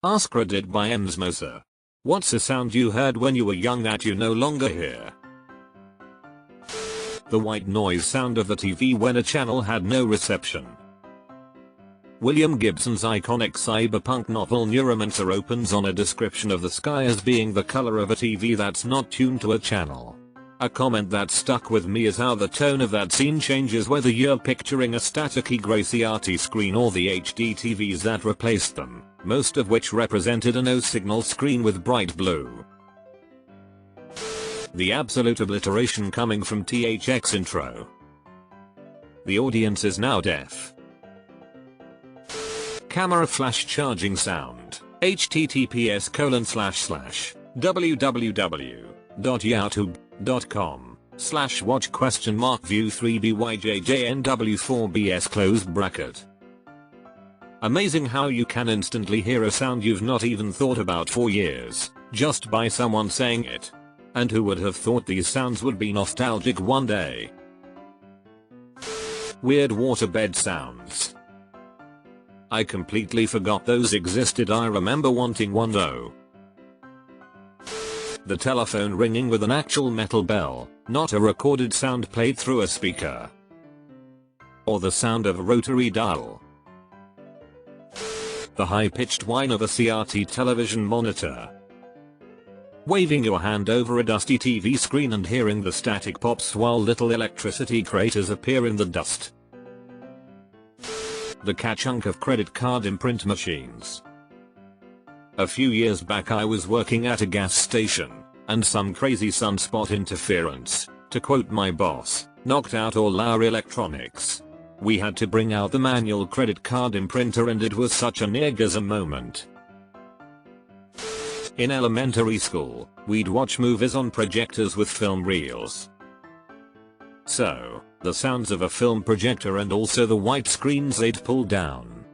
AskReddit by Immerse. What's a sound you heard when you were young that you no longer hear? The white noise sound of the TV when a channel had no reception. William Gibson's iconic cyberpunk novel Neuromancer opens on a description of the sky as being the color of a TV that's not tuned to a channel. A comment that stuck with me is how the tone of that scene changes whether you're picturing a staticky grey CRT screen or the HD TVs that replaced them, most of which represented a no-signal screen with bright blue. The absolute obliteration coming from THX intro. The audience is now deaf. Camera flash charging sound. https://www.youtube.com/watch?view3byjjnw4bs . Amazing how you can instantly hear a sound you've not even thought about for years, just by someone saying it. And who would have thought these sounds would be nostalgic one day? Weird waterbed sounds. I completely forgot those existed. I remember wanting one though. The telephone ringing with an actual metal bell, not a recorded sound played through a speaker. Or the sound of a rotary dial. The high-pitched whine of a CRT television monitor. Waving your hand over a dusty TV screen and hearing the static pops while little electricity craters appear in the dust. The ka-chunk of credit card imprint machines. A few years back I was working at a gas station, and some crazy sunspot interference, to quote my boss, knocked out all our electronics. We had to bring out the manual credit card imprinter and it was such an orgasm moment. In elementary school, we'd watch movies on projectors with film reels. So, the sounds of a film projector and also the white screens they'd pull down.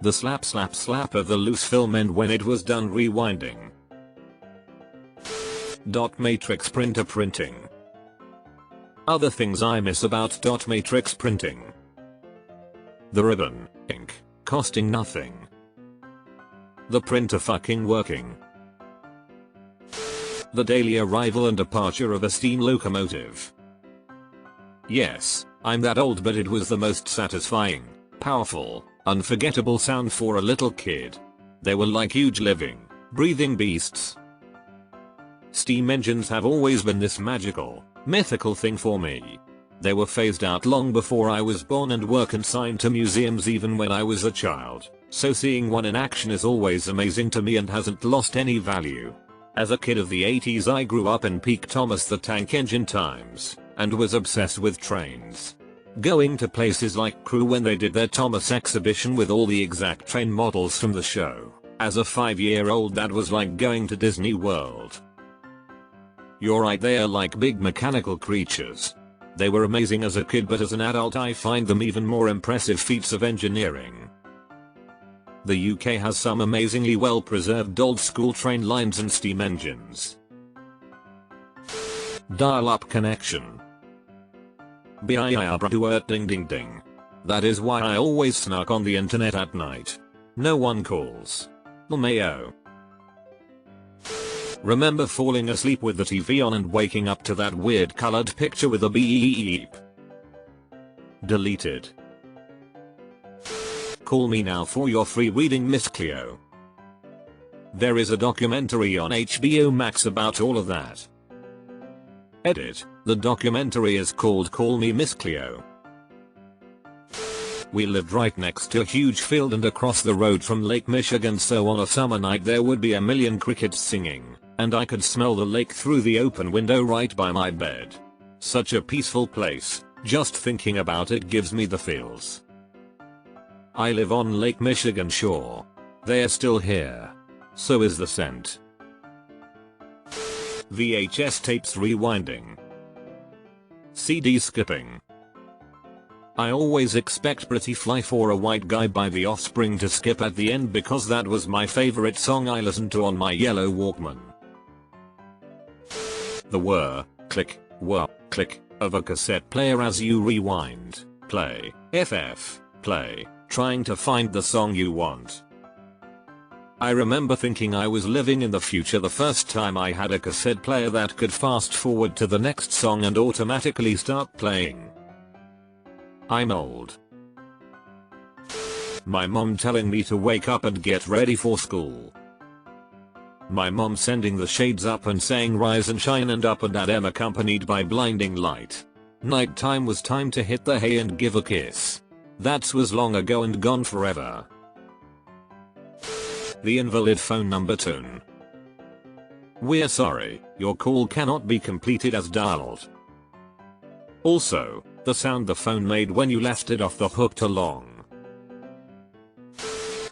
The slap slap slap of the loose film and when it was done rewinding. Dot matrix printer printing. Other things I miss about dot matrix printing. The ribbon, ink, costing nothing. The printer fucking working. The daily arrival and departure of a steam locomotive. Yes, I'm that old but it was the most satisfying, powerful, unforgettable sound for a little kid. They were like huge living, breathing beasts. Steam engines have always been this magical, mythical thing for me. They were phased out long before I was born and were consigned to museums even when I was a child, so seeing one in action is always amazing to me and hasn't lost any value. As a kid of the 80s I grew up in peak Thomas the Tank Engine times, and was obsessed with trains. Going to places like Crew when they did their Thomas exhibition with all the exact train models from the show. As a 5-year-old that was like going to Disney World. You're right, they are like big mechanical creatures. They were amazing as a kid but as an adult I find them even more impressive feats of engineering. The UK has some amazingly well preserved old school train lines and steam engines. Dial-up connection. Ding ding ding. That is why I always snark on the internet at night. No one calls. Mayo. Remember falling asleep with the TV on and waking up to that weird colored picture with a beep. Deleted. Call me now for your free reading, Miss Cleo. There is a documentary on HBO Max about all of that. Edit. The documentary is called Call Me Miss Cleo. We lived right next to a huge field and across the road from Lake Michigan, so on a summer night there would be a million crickets singing, and I could smell the lake through the open window right by my bed. Such a peaceful place, just thinking about it gives me the feels. I live on Lake Michigan shore. They are still here. So is the scent. VHS tapes rewinding. CD skipping. I always expect Pretty Fly for a White Guy by The Offspring to skip at the end because that was my favorite song I listened to on my yellow Walkman. The whir, click, whir, click of a cassette player as you rewind, play, FF, play, trying to find the song you want. I remember thinking I was living in the future the first time I had a cassette player that could fast forward to the next song and automatically start playing. I'm old. My mom telling me to wake up and get ready for school. My mom sending the shades up and saying rise and shine and up and at M accompanied by blinding light. Nighttime was time to hit the hay and give a kiss. That was long ago and gone forever. The invalid phone number tone. We're sorry, your call cannot be completed as dialed. Also, the sound the phone made when you left it off the hook too long.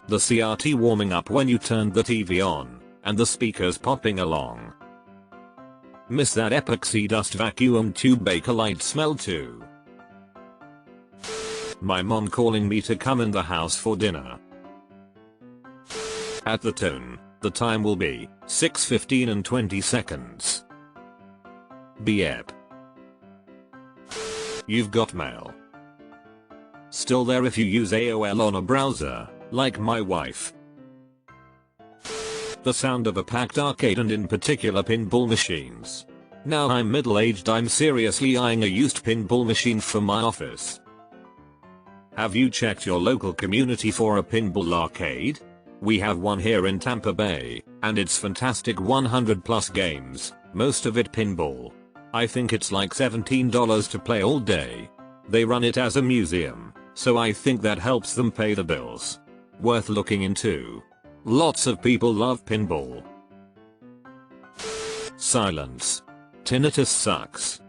The CRT warming up when you turned the TV on, and the speakers popping along. Miss that epoxy dust vacuum tube Bakelite smell too. My mom calling me to come in the house for dinner. At the tone, the time will be 6:15 and 20 seconds. Yep. You've got mail. Still there if you use AOL on a browser, like my wife. The sound of a packed arcade and in particular pinball machines. Now I'm middle-aged, I'm seriously eyeing a used pinball machine for my office. Have you checked your local community for a pinball arcade? We have one here in Tampa Bay, and it's fantastic, 100 plus games, most of it pinball. I think it's like $17 to play all day. They run it as a museum, so I think that helps them pay the bills. Worth looking into. Lots of people love pinball. Silence. Tinnitus sucks.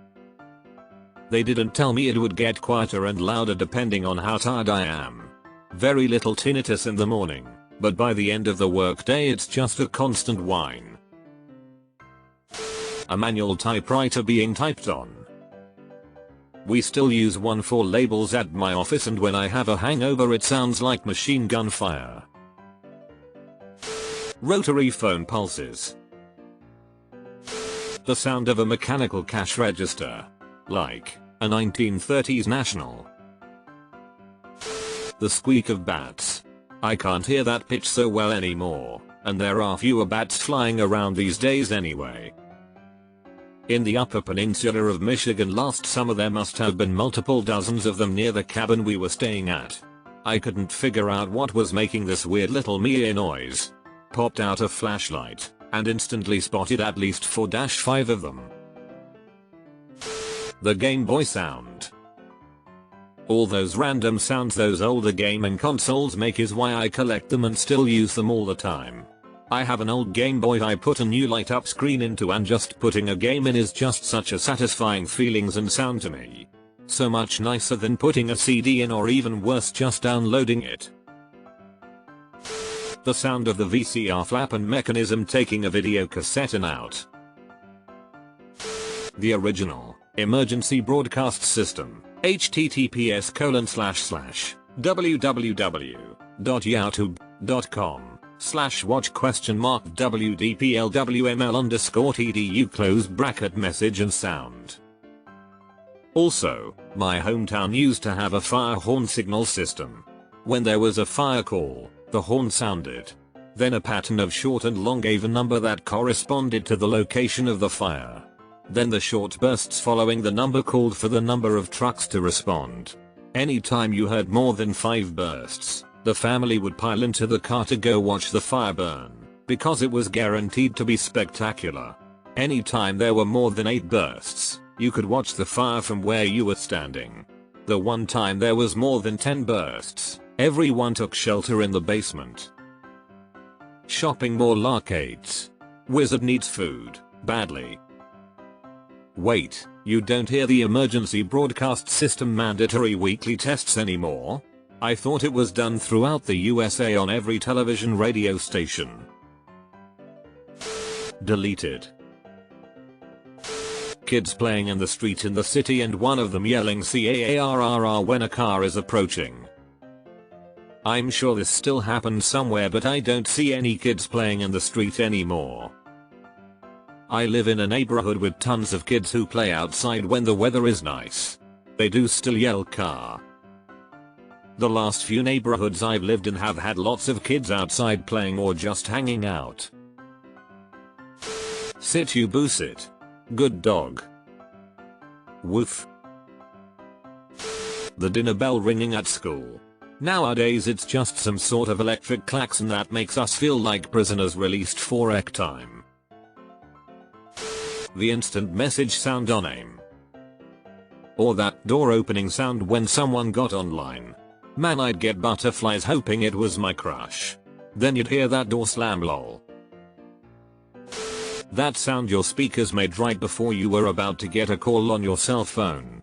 They didn't tell me it would get quieter and louder depending on how tired I am. Very little tinnitus in the morning, but by the end of the workday it's just a constant whine. A manual typewriter being typed on. We still use one for labels at my office, and when I have a hangover it sounds like machine gun fire. Rotary phone pulses. The sound of a mechanical cash register. Like a 1930s National. The squeak of bats. I can't hear that pitch so well anymore, and there are fewer bats flying around these days anyway. In the Upper Peninsula of Michigan last summer there must have been multiple dozens of them near the cabin we were staying at. I couldn't figure out what was making this weird little meh noise. Popped out a flashlight, and instantly spotted at least 4-5 of them. The Game Boy sound. All those random sounds those older gaming consoles make is why I collect them and still use them all the time. I have an old Game Boy I put a new light up screen into, and just putting a game in is just such a satisfying feelings and sound to me. So much nicer than putting a CD in, or even worse just downloading it. The sound of the VCR flap and mechanism taking a video cassette in out. The original emergency broadcast system. https://www.youtube.com/watch?WDPLWML_TDU message and sound. Also, my hometown used to have a fire horn signal system. When there was a fire call, the horn sounded. Then a pattern of short and long gave a number that corresponded to the location of the fire. Then the short bursts following the number called for the number of trucks to respond. Anytime you heard more than 5 bursts, the family would pile into the car to go watch the fire burn, because it was guaranteed to be spectacular. Anytime there were more than 8 bursts, you could watch the fire from where you were standing. The one time there was more than 10 bursts, everyone took shelter in the basement. Shopping mall arcades. Wizard needs food, badly. Wait, you don't hear the emergency broadcast system mandatory weekly tests anymore? I thought it was done throughout the USA on every television radio station. Deleted. Kids playing in the street in the city and one of them yelling CARRR when a car is approaching. I'm sure this still happens somewhere, but I don't see any kids playing in the street anymore. I live in a neighborhood with tons of kids who play outside when the weather is nice. They do still yell car. The last few neighborhoods I've lived in have had lots of kids outside playing or just hanging out. Sit you boo sit. Good dog. Woof. The dinner bell ringing at school. Nowadays it's just some sort of electric klaxon that makes us feel like prisoners released for egg time. The instant message sound on AIM. Or that door opening sound when someone got online. Man, I'd get butterflies hoping it was my crush. Then you'd hear that door slam lol. That sound your speakers made right before you were about to get a call on your cell phone.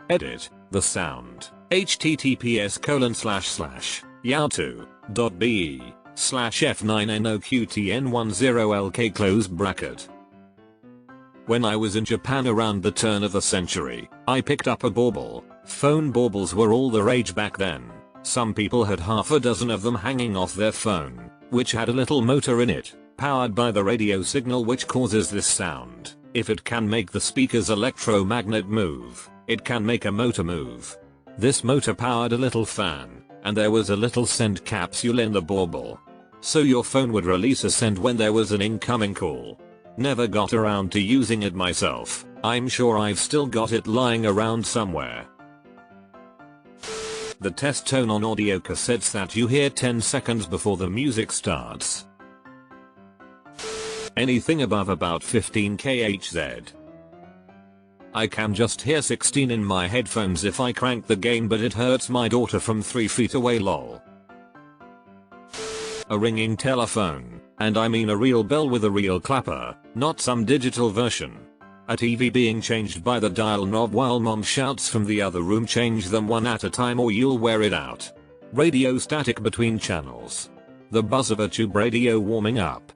Edit the sound. https://yahoo.be/f9noqtn10lk close bracket. When I was in Japan around the turn of the century, I picked up a bauble. Phone baubles were all the rage back then. Some people had half a dozen of them hanging off their phone, which had a little motor in it, powered by the radio signal which causes this sound. If it can make the speaker's electromagnet move, it can make a motor move. This motor powered a little fan, and there was a little scent capsule in the bauble. So your phone would release a scent when there was an incoming call. Never got around to using it myself. I'm sure I've still got it lying around somewhere. The test tone on audio cassettes that you hear 10 seconds before the music starts. Anything above about 15 kHz. I can just hear 16 in my headphones if I crank the gain, but it hurts my daughter from 3 feet away lol. A ringing telephone, and I mean a real bell with a real clapper, not some digital version. A TV being changed by the dial knob while mom shouts from the other room, change them one at a time or you'll wear it out. Radio static between channels. The buzz of a tube radio warming up.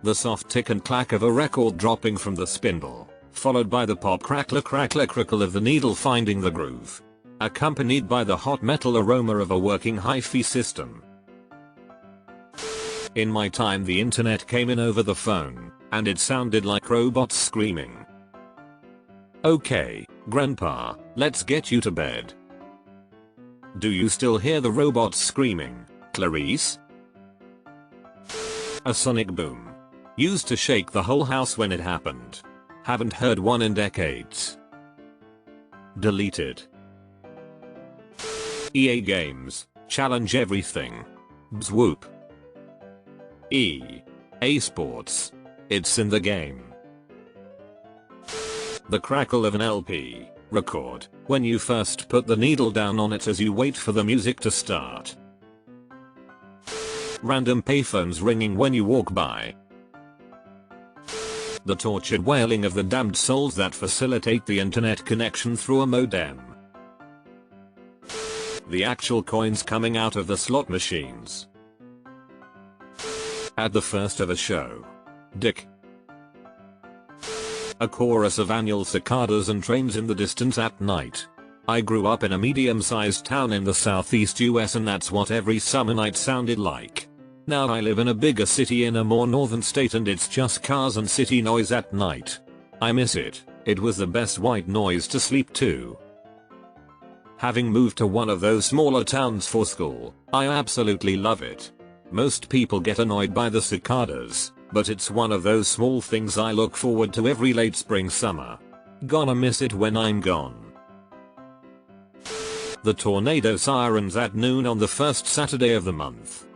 The soft tick and clack of a record dropping from the spindle, followed by the pop crackle crickle of the needle finding the groove, accompanied by the hot metal aroma of a working hi-fi system. In my time the internet came in over the phone, and it sounded like robots screaming. Okay, grandpa, let's get you to bed. Do you still hear the robots screaming, Clarice? A sonic boom. Used to shake the whole house when it happened. Haven't heard one in decades. Deleted. EA Games, challenge everything. Bzwoop. EA Sports. It's in the game. The crackle of an LP record when you first put the needle down on it as you wait for the music to start. Random payphones ringing when you walk by. The tortured wailing of the damned souls that facilitate the internet connection through a modem. The actual coins coming out of the slot machines. At the first of a show. Dick. A chorus of annual cicadas and trains in the distance at night. I grew up in a medium-sized town in the southeast US, and that's what every summer night sounded like. Now I live in a bigger city in a more northern state, and it's just cars and city noise at night. I miss it. It was the best white noise to sleep to. Having moved to one of those smaller towns for school, I absolutely love it. Most people get annoyed by the cicadas, but it's one of those small things I look forward to every late spring summer. Gonna miss it when I'm gone. The tornado sirens at noon on the first Saturday of the month.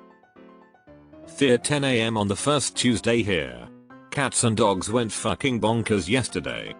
Fear 10 AM on the first Tuesday here. Cats and dogs went fucking bonkers yesterday.